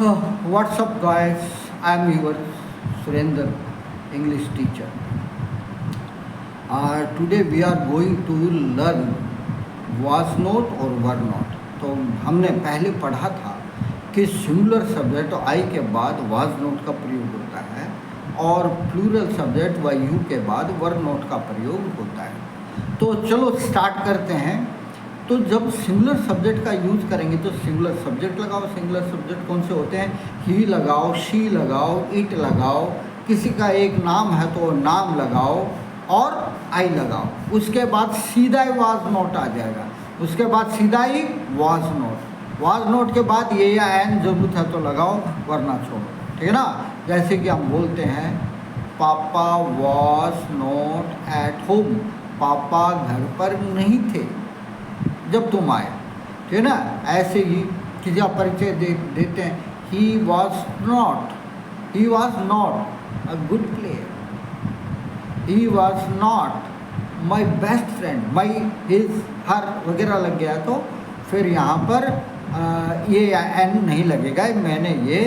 What's up, guys? I'm your Surender, English teacher. Today we are going to learn was not और were not. तो हमने पहले पढ़ा था कि सिंगुलर सब्जेक्ट आई के बाद was not का प्रयोग होता है और प्लूरल सब्जेक्ट व यू के बाद were not का प्रयोग होता है। तो चलो स्टार्ट करते हैं। तो जब सिंगुलर सब्जेक्ट का यूज़ करेंगे तो सिंगुलर सब्जेक्ट लगाओ। सिंगुलर सब्जेक्ट कौन से होते हैं? ही लगाओ, शी लगाओ, इट लगाओ, किसी का एक नाम है तो नाम लगाओ और आई लगाओ। उसके बाद सीधा ही वाज नॉट आ जाएगा। उसके बाद सीधा he was not. Was not के बाद ये या एन जरूरत है तो लगाओ वरना छोड़ो, ठीक है ना। जैसे कि हम बोलते हैं पापा वॉज नॉट एट होम। पापा घर पर नहीं थे जब तुम आए, ठीक है ना। ऐसे ही किसी का परिचय देते हैं he was not a good player, he was not my best friend, my his her वगैरह लग गया तो फिर यहाँ पर ये एन नहीं लगेगा। मैंने ये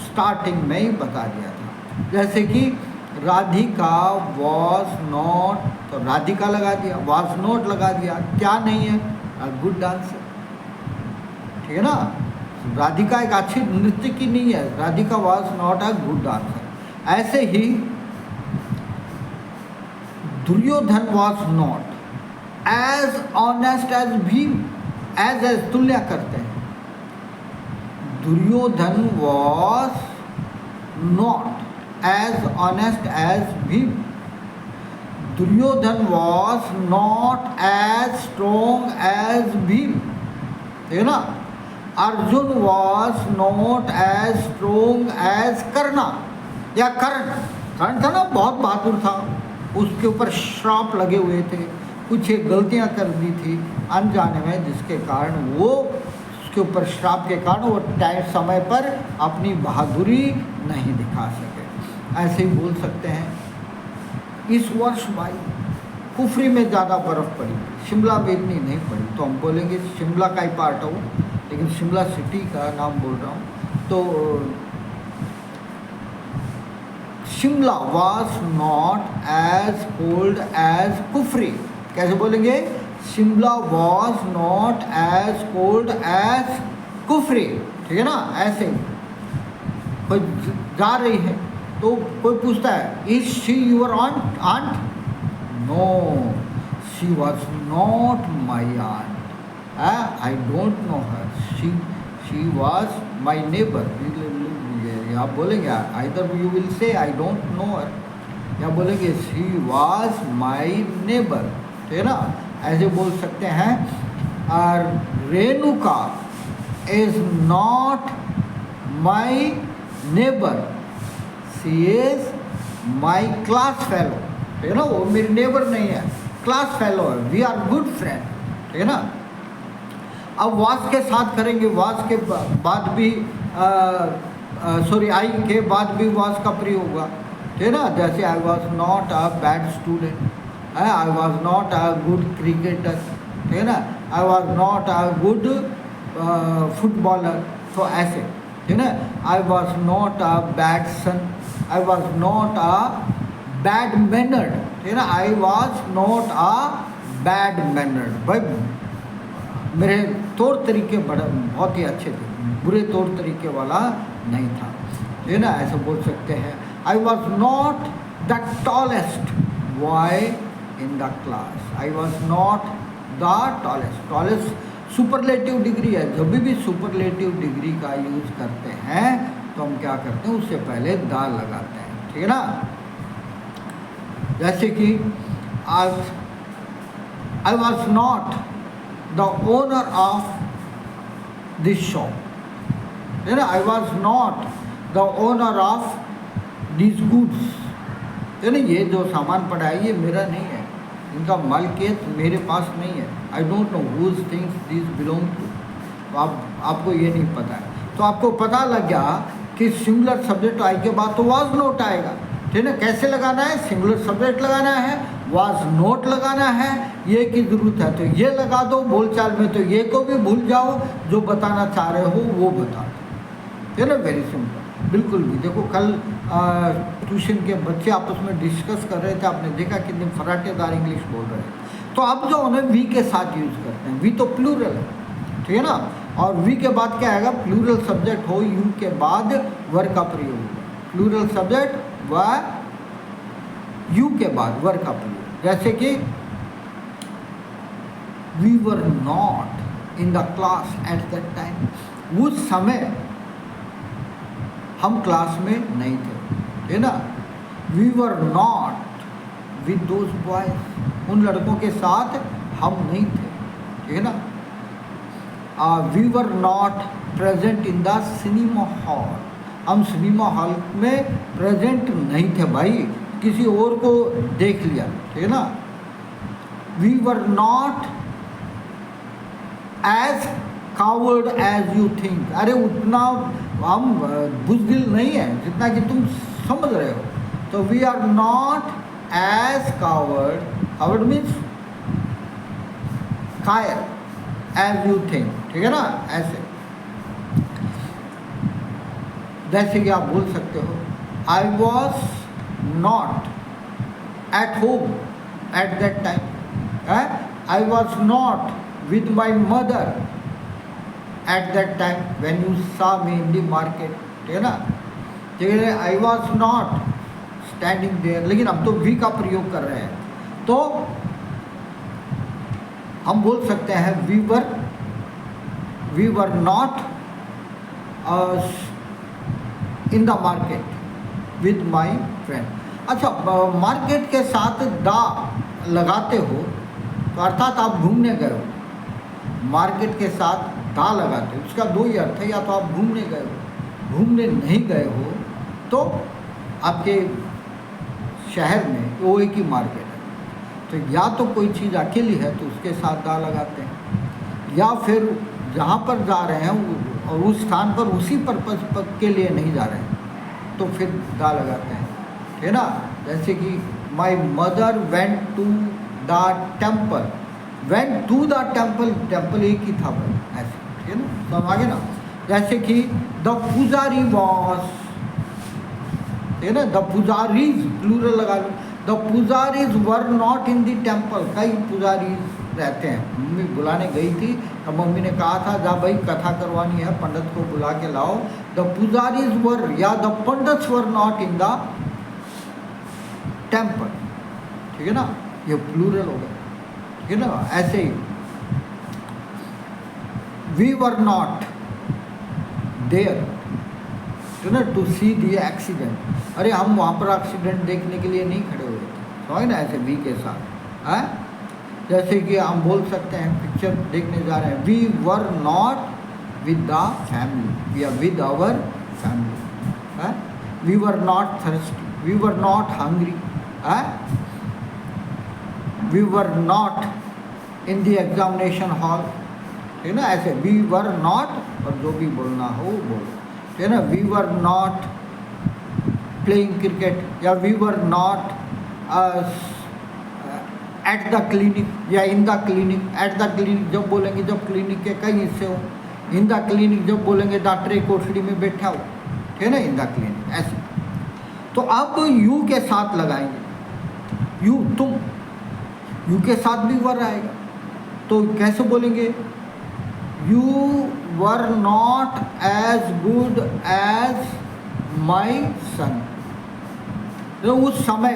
स्टार्टिंग में ही बता दिया था। जैसे कि राधिका वॉज नॉट, तो राधिका लगा दिया, वॉज नॉट लगा दिया, क्या नहीं है? गुड डांसर, ठीक है ना। राधिका एक अच्छी नृत्य की नहीं है, Radhika was not a good dancer. ऐसे ही Duryodhan was not as honest as Bhim. As तुलना करते हैं। Duryodhan was not as honest as Bhim. Duryodhan was not as strong as Bhim, ठीक है ना। Arjun was not as strong as Karna या कर्ण था ना, बहुत बहादुर था। उसके ऊपर श्राप लगे हुए थे, कुछ एक गलतियां कर दी थी अनजाने में, जिसके कारण वो उसके ऊपर श्राप के कारण वो टाइम समय पर अपनी बहादुरी नहीं दिखा सके। ऐसे ही बोल सकते हैं इस वर्ष भाई कुफरी में ज़्यादा बर्फ़ पड़ी, शिमला में इतनी नहीं पड़ी। तो हम बोलेंगे शिमला का ही पार्ट हो, लेकिन शिमला सिटी का नाम बोल रहा हूँ। तो Shimla was not as cold as Kufri. कैसे बोलेंगे? Shimla was not as cold as Kufri, ठीक है ना। ऐसे कोई जा रही है तो कोई पूछता है is she your aunt? No, she was not my aunt. I don't know her, she was my neighbour. आप बोलेंगे either you will say I don't know हर, या बोलेंगे शी वॉज माई नेबर, ठीक है ना। ऐसे बोल सकते हैं और Renuka is not my neighbour, she is my class fellow, ठीक है ना। वो मेरी नेबर नहीं है, क्लास फेलो है, वी आर गुड फ्रेंड, ठीक है ना। अब वास के साथ करेंगे, वास के बाद भी आई के बाद भी वास का प्रयोग होगा, ठीक है ना। जैसे I was not a bad student, I was not a good cricketer, ठीक है ना। I was not a good footballer, तो ऐसे, ठीक है ना। I was not a bad son, I was not a bad mannered, ठीक है ना। I was not a bad mannered, भाई मेरे तौर तरीके बड़े बहुत ही अच्छे थे, बुरे तौर तरीके वाला नहीं था, ठीक है ना। ऐसे बोल सकते हैं आई was not the tallest boy in the class. I was not the tallest. Tallest superlative degree है। जब भी सुपरलेटिव डिग्री का यूज़ करते हैं तो हम क्या करते हैं, उससे पहले द लगाते हैं, ठीक है ना। जैसे कि आई was not the owner of this shop, है ना। I was not the owner of this goods, है ना। ये जो सामान पड़ा है ये मेरा नहीं है, इनका मालिकियत मेरे पास नहीं है। I don't know whose things this belong to. तो आपको ये नहीं पता है, तो आपको पता लग गया कि सिंगुलर सब्जेक्ट आई के बाद तो वाज नॉट आएगा, ठीक है ना। कैसे लगाना है? सिंगुलर सब्जेक्ट लगाना है, वाज नॉट लगाना है, ये की ज़रूरत है तो ये लगा दो बोलचाल में, तो ये को भी भूल जाओ, जो बताना चाह रहे हो वो बता दो। है ना, वेरी सिंपल। बिल्कुल भी देखो, कल ट्यूशन के बच्चे आपस में डिस्कस कर रहे थे, आपने देखा कितने फराटेदार इंग्लिश बोल रहे हैं। तो अब जो उन्हें वी के साथ यूज़ करते हैं, वी तो प्लूरल है, ठीक है ना, और वी के बाद क्या आएगा, प्लूरल सब्जेक्ट हो, यू के बाद वर्ग का प्रयोग होगा, प्लूरल सब्जेक्ट व यू के बाद वर्ग का प्रयोग। जैसे कि we were not in the class at that time, उस समय हम क्लास में नहीं थे, है ना। We were not with those boys, उन लड़कों के साथ हम नहीं थे, ठीक है ना। We were not present in the cinema hall, हम सिनेमा हॉल में प्रेजेंट नहीं थे भाई, किसी और को देख लिया, ठीक है ना। We were not as coward as you think, अरे उतना हम बुज़दिल नहीं है जितना कि तुम समझ रहे हो। तो we are not as coward, coward means कायर, एज यू थिंक, ठीक है ना। ऐसे जैसे कि आप बोल सकते हो, आई was not at home at that time, I was not with my mother eight that time when you सा मी इन द मार्केट, ठीक है ना। ठीक है, I was not standing there, लेकिन हम तो वी का प्रयोग कर रहे हैं, तो हम बोल सकते हैं we were not in the market with my friend. अच्छा, मार्केट के साथ दा लगाते हो तो अर्थात आप घूमने गए हो, मार्केट के साथ दा लगाते हो, उसका दो ही अर्थ है, या तो आप घूमने गए हो, घूमने नहीं गए हो तो आपके शहर में वो एक ही मार्केट है, तो या तो कोई चीज़ अकेली है तो उसके साथ दा लगाते हैं, या फिर जहाँ पर जा रहे हैं और उस स्थान पर उसी पर्पज़ के लिए नहीं जा रहे हैं तो फिर दा लगाते हैं, ठीक है ना। जैसे कि my mother went to the temple, went to the temple, temple एक ही था भाई, ऐसे, ठीक है ना, समझ आगे ना। जैसे कि द पुजारी वॉज, ठीक है ना, द पुजारीज प्लूरल लगा लो, the pujaris were not in the temple, कई पुजारी रहते हैं। मम्मी बुलाने गई थी तो मम्मी ने कहा था जा भाई कथा करवानी है, पंडित को बुला के लाओ। द पुजारीज वर या the pandits were not in the temple, ठीक है ना, ये प्लूरल हो गया, ठीक है ना। ऐसे ही वी वर नॉट देयर, ठीक है ना, टू सी द एक्सीडेंट, अरे हम वहाँ पर एक्सीडेंट देखने के लिए नहीं खड़े हुए थे, समझ ना, ऐसे वी के साथ है। जैसे कि हम बोल सकते हैं पिक्चर देखने जा रहे हैं, we were not with the family, we are with our family है। We were not thirsty, we were not hungry है। We were not in the examination hall, ठीक है ना। ऐसे वी वर नॉट और जो भी बोलना हो वो बोलो, ठीक है ना। We were not playing cricket, या we were not at the clinic या in the clinic. At the clinic जब बोलेंगे जब क्लिनिक के कई हिस्से हो, इन द क्लिनिक जब बोलेंगे डॉक्टर एक कोठड़ी में बैठा हो, ठीक है ना, इन द क्लिनिक ऐसे। तो अब यू के साथ लगाएंगे, यू तुम, यू के साथ भी वर आएगा, तो कैसे बोलेंगे, you were not as good as my son. तो उस समय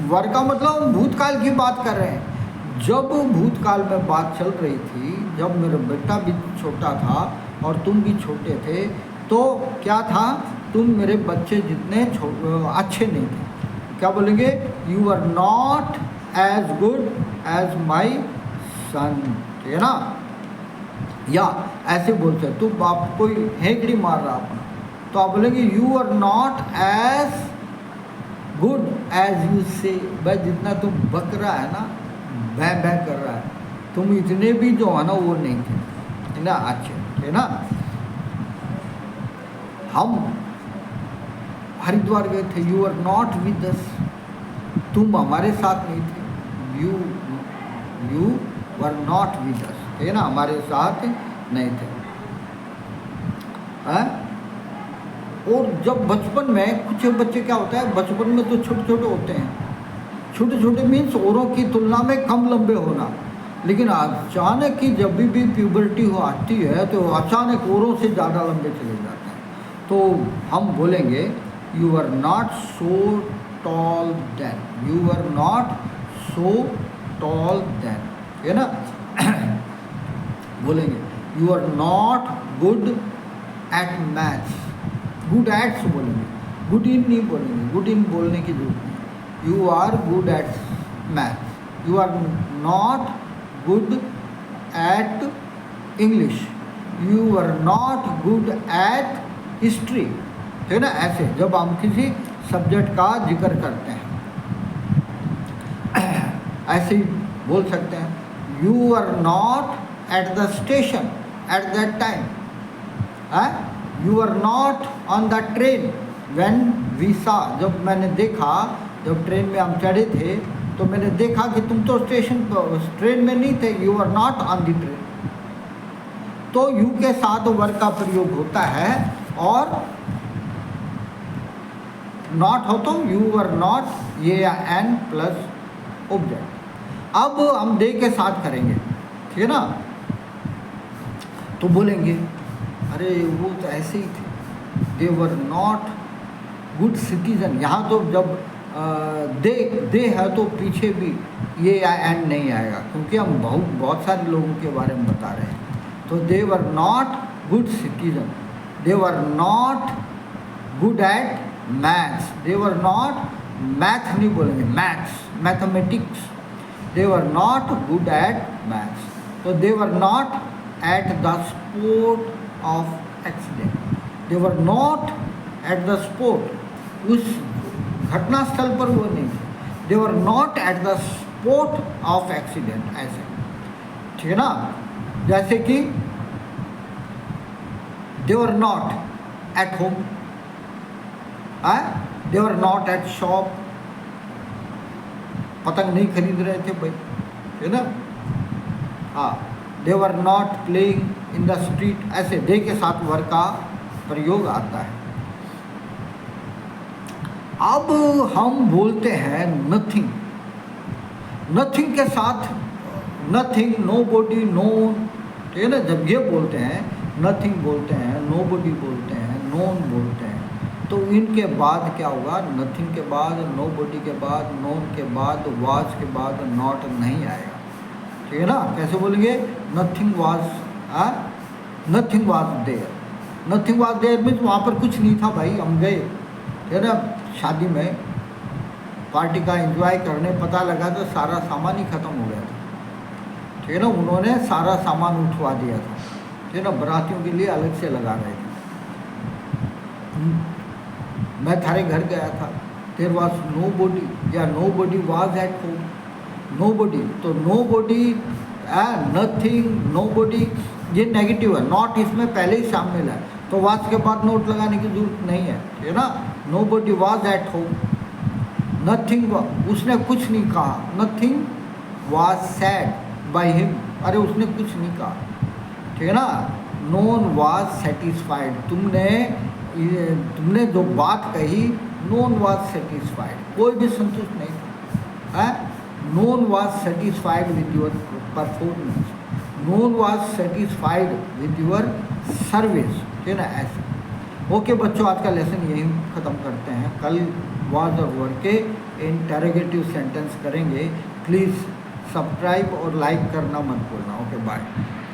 वर का मतलब हम भूतकाल की बात कर रहे हैं, जब भूतकाल में बात चल रही थी, जब मेरा बेटा भी छोटा था और तुम भी छोटे थे, तो क्या था, तुम मेरे बच्चे जितने अच्छे नहीं थे। क्या बोलेंगे, you are not as good as my son, ठीक है ना। या ऐसे बोलते हैं, तुम बाप कोई हेकड़ी मार रहा अपना, तो आप बोलेंगे you are not as good as you say, भाई जितना तुम बक रहा है ना, भै भै कर रहा है, तुम इतने भी जो है ना वो नहीं थे, है ना, अच्छे, है ना। हम हरिद्वार गए थे, you are not with us, तुम हमारे साथ नहीं थे, you were not with us, है ना, हमारे साथ नहीं थे। और जब बचपन में कुछ बच्चे क्या होता है, बचपन में तो छोटे छोटे होते हैं, छोटे छोटे मीन्स औरों की तुलना में कम लंबे होना, लेकिन अचानक ही जब भी प्यूबर्टी हो आती है तो अचानक औरों से ज़्यादा लंबे चले जाते हैं। तो हम बोलेंगे you are not so tall then, you are not so tall then, है ना। बोलेंगे you are not good at maths, good at बोलेंगे, गुड इन नहीं बोलेंगे, गुड इन बोलने की जरूरत नहीं। You are good at maths, you are not good at English, you are not good at history, है ना। ऐसे जब हम किसी सब्जेक्ट का जिक्र करते हैं ऐसे ही बोल सकते हैं you are not at the station at that time, you are not on the train when we saw, जब मैंने देखा, जब ट्रेन में हम चढ़े थे तो मैंने देखा कि तुम तो स्टेशन ट्रेन में नहीं थे, you are not on the train. तो यू के साथ वर्ग का प्रयोग होता है और नॉट हो तो यू आर नॉट, ये एन प्लस ऑब्जेक्ट। अब हम दे के साथ करेंगे, ठीक है ना। तो बोलेंगे अरे वो तो ऐसे ही थे, they were not good citizen. यहाँ तो जब दे है तो पीछे भी ये एन नहीं आएगा, क्योंकि हम बहुत सारे लोगों के बारे में बता रहे हैं। तो they were not good citizen, they were not good at maths, they were not, math नहीं बोलेंगे, maths, mathematics, they were not good at maths. तो they were not at the spot of accident, they were not at the spot, उस घटनास्थल पर वो नहीं थे, they were not at the spot of accident, ऐसे, ठीक है ना। जैसे कि they were not at home, they were not at shop, पतंग नहीं खरीद रहे थे भाई, है ना। हाँ, they were not playing in the street, ऐसे दे के साथ वर्ग का प्रयोग आता है। अब हम बोलते हैं नथिंग, नथिंग के साथ नथिंग, नोबॉडी, नोन, ठीक है ना। जब ये बोलते हैं नथिंग बोलते हैं, नोबॉडी बोलते हैं, नोन बोलते हैं, तो इनके बाद क्या होगा, नथिंग के बाद, नोबॉडी के बाद, नोन के बाद, वाज के बाद नॉट नहीं आएगा, ठीक है ना। कैसे बोलेंगे, nothing was, nothing was there, nothing was there means वहाँ पर कुछ नहीं था भाई, हम गए, ठीक है ना, शादी में पार्टी का एंजॉय करने, पता लगा तो सारा सामान ही ख़त्म हो गया था, ठीक है ना। उन्होंने सारा सामान उठवा दिया था, ठीक है ना, बारातियों के लिए अलग से लगा रहे थे। मैं थारे घर गया था, देयर वाज नो बॉडी, या nobody was at home, nobody, तो nobody, nothing, nobody, ये नेगेटिव है, नॉट इसमें पहले ही शामिल है, तो वाज के बाद नोट लगाने की जरूरत नहीं है, ठीक है ना। Nobody was at home, nothing, उसने कुछ नहीं कहा, nothing was said by him, अरे उसने कुछ नहीं कहा, ठीक है ना। नोन वाज सेटिस्फाइड, तुमने जो बात कही, नोन वाज सेटिस्फाइड, कोई भी संतुष्ट नहीं था, known was satisfied with your performance, known was satisfied with your service, ठीक है ना, ऐसे। ओके बच्चों, आज का लेसन यहीं ख़त्म करते हैं। कल वाज और वर के इंटरोगेटिव सेंटेंस करेंगे। प्लीज़ सब्सक्राइब और लाइक करना मत भूलना। Okay bye.